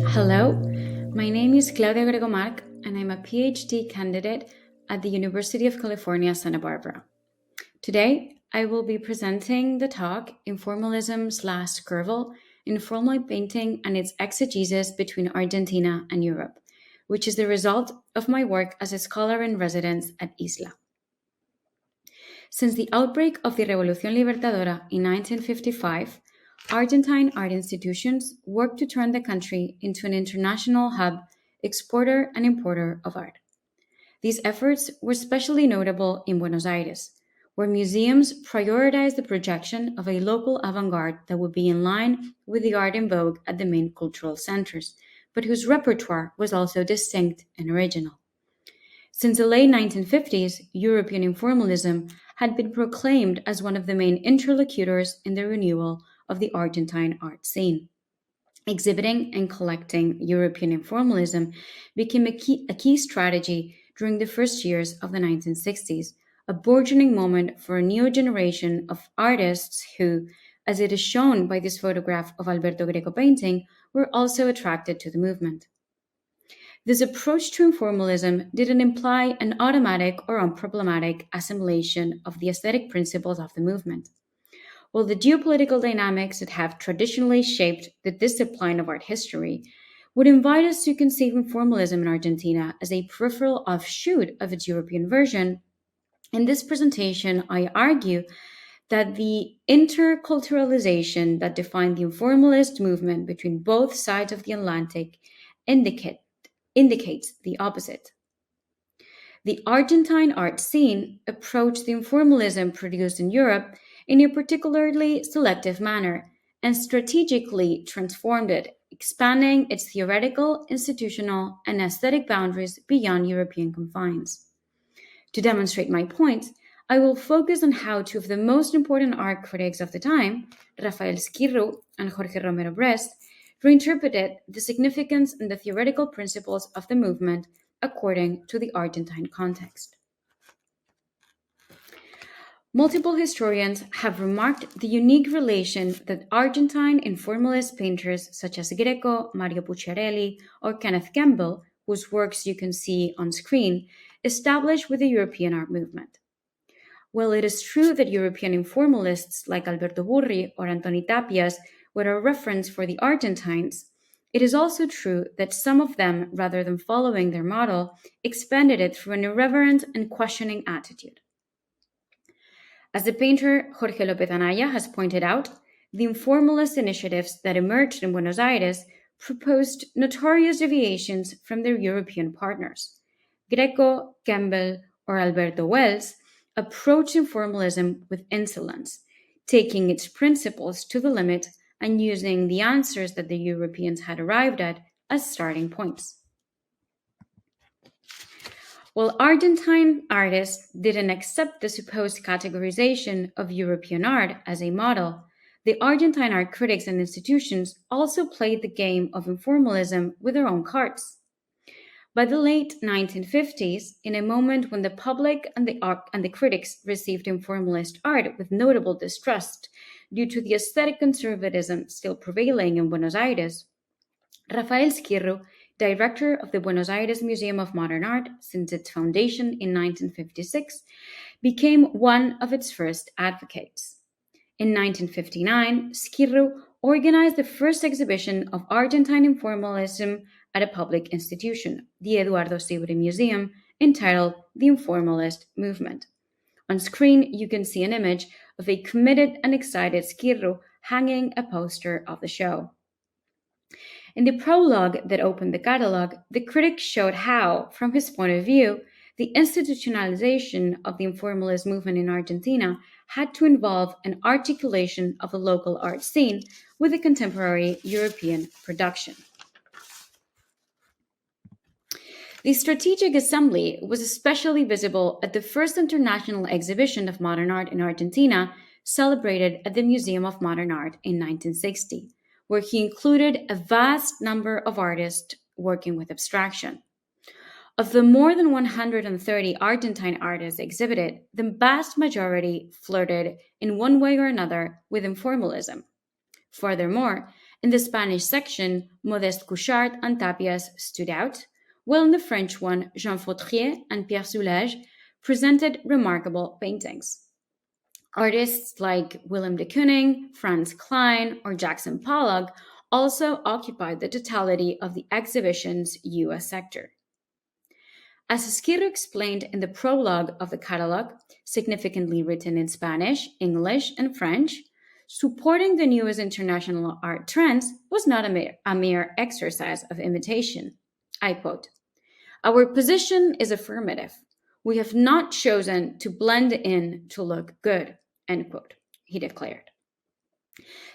Hello, my name is Claudia Grego March, and I'm a PhD candidate at the University of California, Santa Barbara. Today, I will be presenting the talk Informalism/Curveball, Informal Painting and its Exegesis between Argentina and Europe, which is the result of my work as a scholar in residence at ISLAA. Since the outbreak of the Revolución Libertadora in 1955, Argentine art institutions worked to turn the country into an international hub, exporter and importer of art. These efforts were especially notable in Buenos Aires, where museums prioritized the projection of a local avant-garde that would be in line with the art in vogue at the main cultural centers, but whose repertoire was also distinct and original. Since the late 1950s, European Informalism had been proclaimed as one of the main interlocutors in the renewal of the Argentine art scene. Exhibiting and collecting European Informalism became a key strategy during the first years of the 1960s, a burgeoning moment for a new generation of artists who, as it is shown by this photograph of Alberto Greco painting, were also attracted to the movement. This approach to informalism didn't imply an automatic or unproblematic assimilation of the aesthetic principles of the movement. While the geopolitical dynamics that have traditionally shaped the discipline of art history would invite us to conceive informalism in Argentina as a peripheral offshoot of its European version, in this presentation I argue that the interculturalization that defined the informalist movement between both sides of the Atlantic indicates the opposite. The Argentine art scene approached the informalism produced in Europe in a particularly selective manner and strategically transformed it, expanding its theoretical, institutional, and aesthetic boundaries beyond European confines. To demonstrate my point, I will focus on how two of the most important art critics of the time, Rafael Squirru and Jorge Romero Brest, reinterpreted the significance and the theoretical principles of the movement according to the Argentine context. Multiple historians have remarked the unique relation that Argentine informalist painters such as Greco, Mario Pucciarelli, or Kenneth Campbell, whose works you can see on screen, established with the European art movement. While it is true that European informalists like Alberto Burri or Antoni Tapias were a reference for the Argentines, it is also true that some of them, rather than following their model, expanded it through an irreverent and questioning attitude. As the painter Jorge López Anaya has pointed out, the informalist initiatives that emerged in Buenos Aires proposed notorious deviations from their European partners. Greco, Campbell, or Alberto Wells approached informalism with insolence, taking its principles to the limit and using the answers that the Europeans had arrived at as starting points. While Argentine artists didn't accept the supposed categorization of European art as a model, the Argentine art critics and institutions also played the game of informalism with their own cards. By the late 1950s, in a moment when the public and the critics received informalist art with notable distrust due to the aesthetic conservatism still prevailing in Buenos Aires, Rafael Squirru, director of the Buenos Aires Museum of Modern Art since its foundation in 1956, became one of its first advocates. In 1959, Squirru organized the first exhibition of Argentine informalism at a public institution, the Eduardo Sibri Museum, entitled The Informalist Movement. On screen, you can see an image of a committed and excited Squirru hanging a poster of the show. In the prologue that opened the catalog, the critic showed how, from his point of view, the institutionalization of the informalist movement in Argentina had to involve an articulation of the local art scene with a contemporary European production. The strategic assembly was especially visible at the first international exhibition of modern art in Argentina, celebrated at the Museum of Modern Art in 1960. Where he included a vast number of artists working with abstraction. Of the more than 130 Argentine artists exhibited, the vast majority flirted in one way or another with informalism. Furthermore, in the Spanish section, Modeste Couchard and Tapias stood out, while in the French one, Jean Fautrier and Pierre Soulages presented remarkable paintings. Artists like Willem de Kooning, Frans Klein, or Jackson Pollock also occupied the totality of the exhibition's US sector. As Squirru explained in the prologue of the catalogue, significantly written in Spanish, English, and French, supporting the newest international art trends was not a mere exercise of imitation. I quote, "Our position is affirmative. We have not chosen to blend in to look good," end quote, he declared.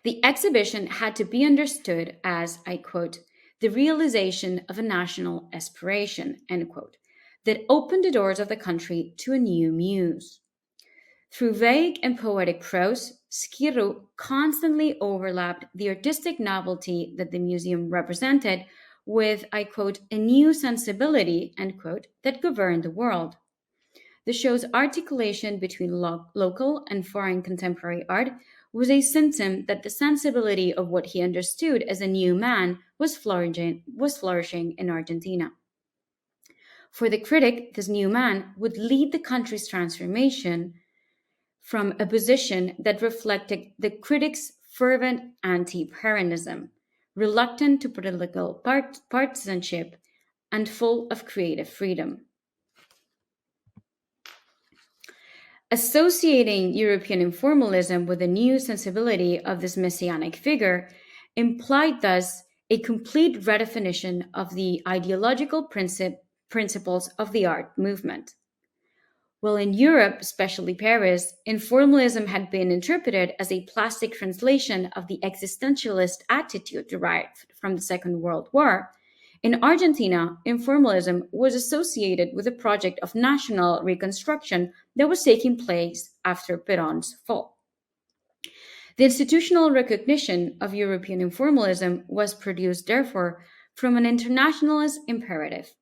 The exhibition had to be understood as, I quote, "the realization of a national aspiration," end quote, that opened the doors of the country to a new muse. Through vague and poetic prose, Squirru constantly overlapped the artistic novelty that the museum represented with, I quote, "a new sensibility," end quote, that governed the world. The show's articulation between local and foreign contemporary art was a symptom that the sensibility of what he understood as a new man was flourishing in Argentina. For the critic, this new man would lead the country's transformation from a position that reflected the critic's fervent anti-Peronism, reluctant to political partisanship, and full of creative freedom. Associating European informalism with the new sensibility of this messianic figure implied thus a complete redefinition of the ideological principles of the art movement. While in Europe, especially Paris, informalism had been interpreted as a plastic translation of the existentialist attitude derived from the Second World War, in Argentina, informalism was associated with a project of national reconstruction that was taking place after Perón's fall. The institutional recognition of European informalism was produced, therefore, from an internationalist imperative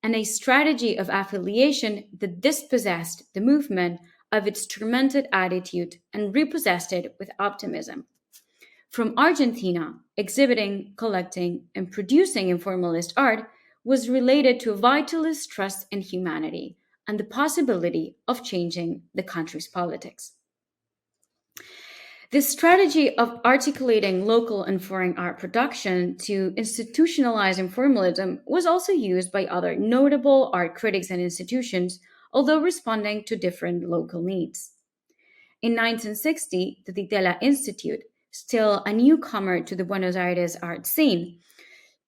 and a strategy of affiliation that dispossessed the movement of its tormented attitude and repossessed it with optimism. From Argentina, exhibiting, collecting, and producing informalist art was related to a vitalist trust in humanity and the possibility of changing the country's politics. This strategy of articulating local and foreign art production to institutionalize informalism was also used by other notable art critics and institutions, although responding to different local needs. In 1960, the Di Tella Institute, still a newcomer to the Buenos Aires art scene,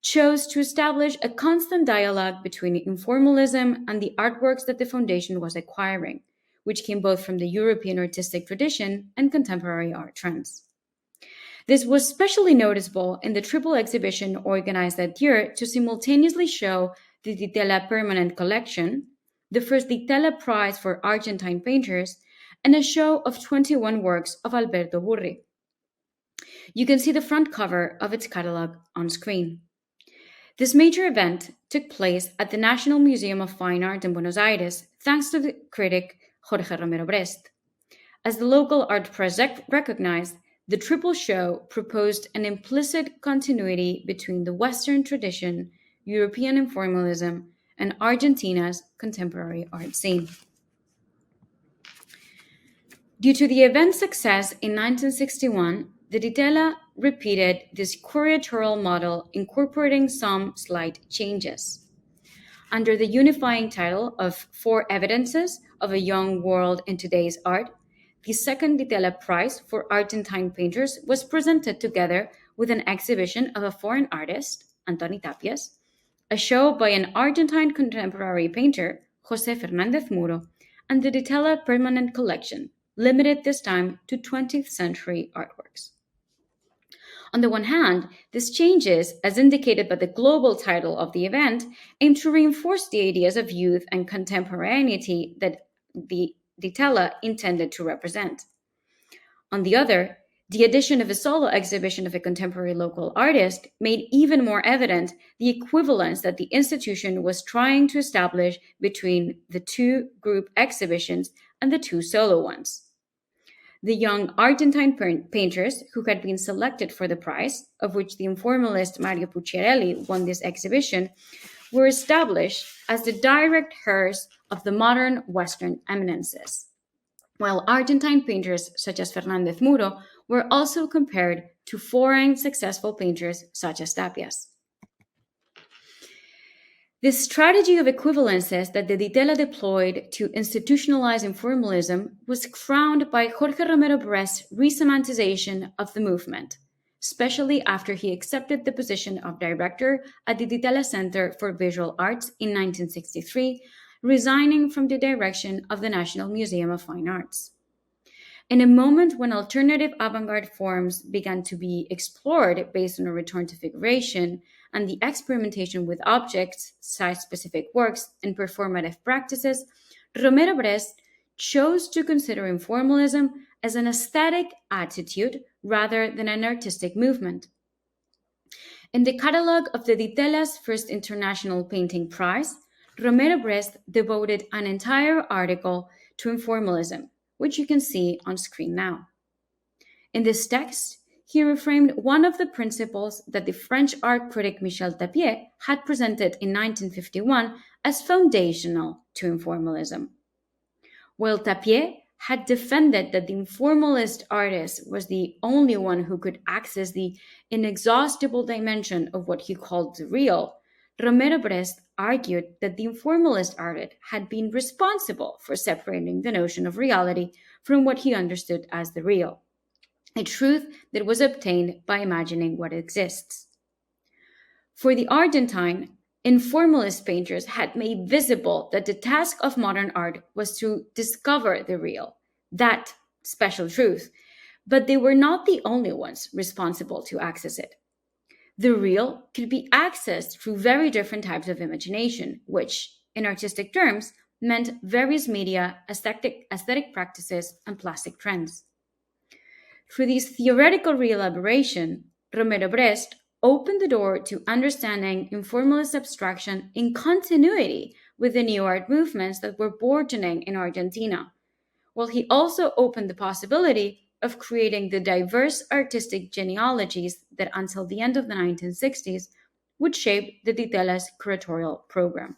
chose to establish a constant dialogue between informalism and the artworks that the foundation was acquiring, which came both from the European artistic tradition and contemporary art trends. This was especially noticeable in the triple exhibition organized that year to simultaneously show the Di Tella Permanent Collection, the first Di Tella Prize for Argentine painters, and a show of 21 works of Alberto Burri. You can see the front cover of its catalog on screen. This major event took place at the National Museum of Fine Art in Buenos Aires, thanks to the critic Jorge Romero Brest. As the local art press recognized, the triple show proposed an implicit continuity between the Western tradition, European informalism, and Argentina's contemporary art scene. Due to the event's success in 1961, the Di Tella repeated this curatorial model, incorporating some slight changes. Under the unifying title of 4 Evidences of a Young World in Today's Art, the second Di Tella Prize for Argentine painters was presented together with an exhibition of a foreign artist, Antoni Tapias, a show by an Argentine contemporary painter, José Fernández Muro, and the Di Tella Permanent Collection, limited this time to 20th century artworks. On the one hand, these changes, as indicated by the global title of the event, aim to reinforce the ideas of youth and contemporaneity that the Di Tella intended to represent. On the other, The addition of a solo exhibition of a contemporary local artist made even more evident the equivalence that the institution was trying to establish between the two group exhibitions and the two solo ones. The young Argentine painters who had been selected for the prize, of which the informalist Mario Pucciarelli won this exhibition, were established as the direct heirs of the modern Western eminences, while Argentine painters such as Fernández Muro were also compared to foreign successful painters such as Tapias. This strategy of equivalences that the Di Tella deployed to institutionalize informalism was crowned by Jorge Romero Brest's resemantization of the movement, especially after he accepted the position of director at the Di Tella Center for Visual Arts in 1963, resigning from the direction of the National Museum of Fine Arts. In a moment when alternative avant-garde forms began to be explored based on a return to figuration and the experimentation with objects, site-specific works, and performative practices, Romero Brest chose to consider informalism as an aesthetic attitude rather than an artistic movement. In the catalogue of the Di Tella's first International Painting Prize, Romero Brest devoted an entire article to informalism, which you can see on screen now. In this text, he reframed one of the principles that the French art critic Michel Tapier had presented in 1951 as foundational to informalism. While Tapier had defended that the informalist artist was the only one who could access the inexhaustible dimension of what he called the real, Romero Brest argued that the informalist artist had been responsible for separating the notion of reality from what he understood as the real, a truth that was obtained by imagining what exists. For the Argentine, informalist painters had made visible that the task of modern art was to discover the real, that special truth, but they were not the only ones responsible to access it. The real could be accessed through very different types of imagination, which, in artistic terms, meant various media, aesthetic practices, and plastic trends. Through this theoretical reelaboration, Romero Brest opened the door to understanding informalist abstraction in continuity with the new art movements that were burgeoning in Argentina, while he also opened the possibility of creating the diverse artistic genealogies that until the end of the 1960s would shape the Di Tella's curatorial program.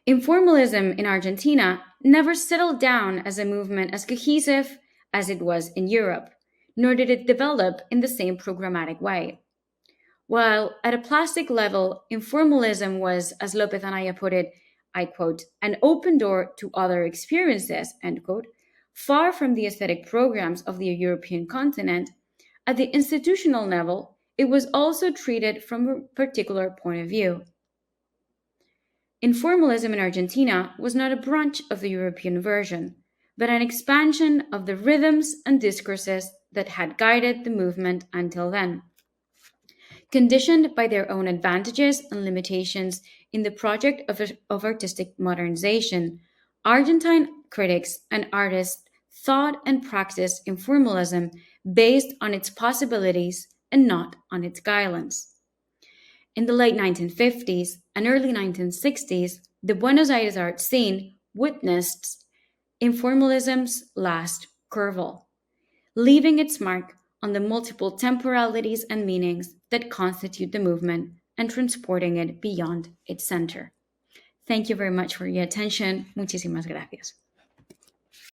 Informalism in Argentina never settled down as a movement as cohesive as it was in Europe, nor did it develop in the same programmatic way. While at a plastic level, informalism was, as Lopez Anaya put it, I quote, an open door to other experiences, end quote, far from the aesthetic programs of the European continent, at the institutional level, it was also treated from a particular point of view. Informalism in Argentina was not a branch of the European version, but an expansion of the rhythms and discourses that had guided the movement until then. Conditioned by their own advantages and limitations in the project of artistic modernization, Argentine critics and artists thought and practiced informalism based on its possibilities and not on its guidelines. In the late 1950s and early 1960s, the Buenos Aires art scene witnessed informalism's last curveball, leaving its mark on the multiple temporalities and meanings that constitute the movement and transporting it beyond its center. Thank you very much for your attention. Muchísimas gracias.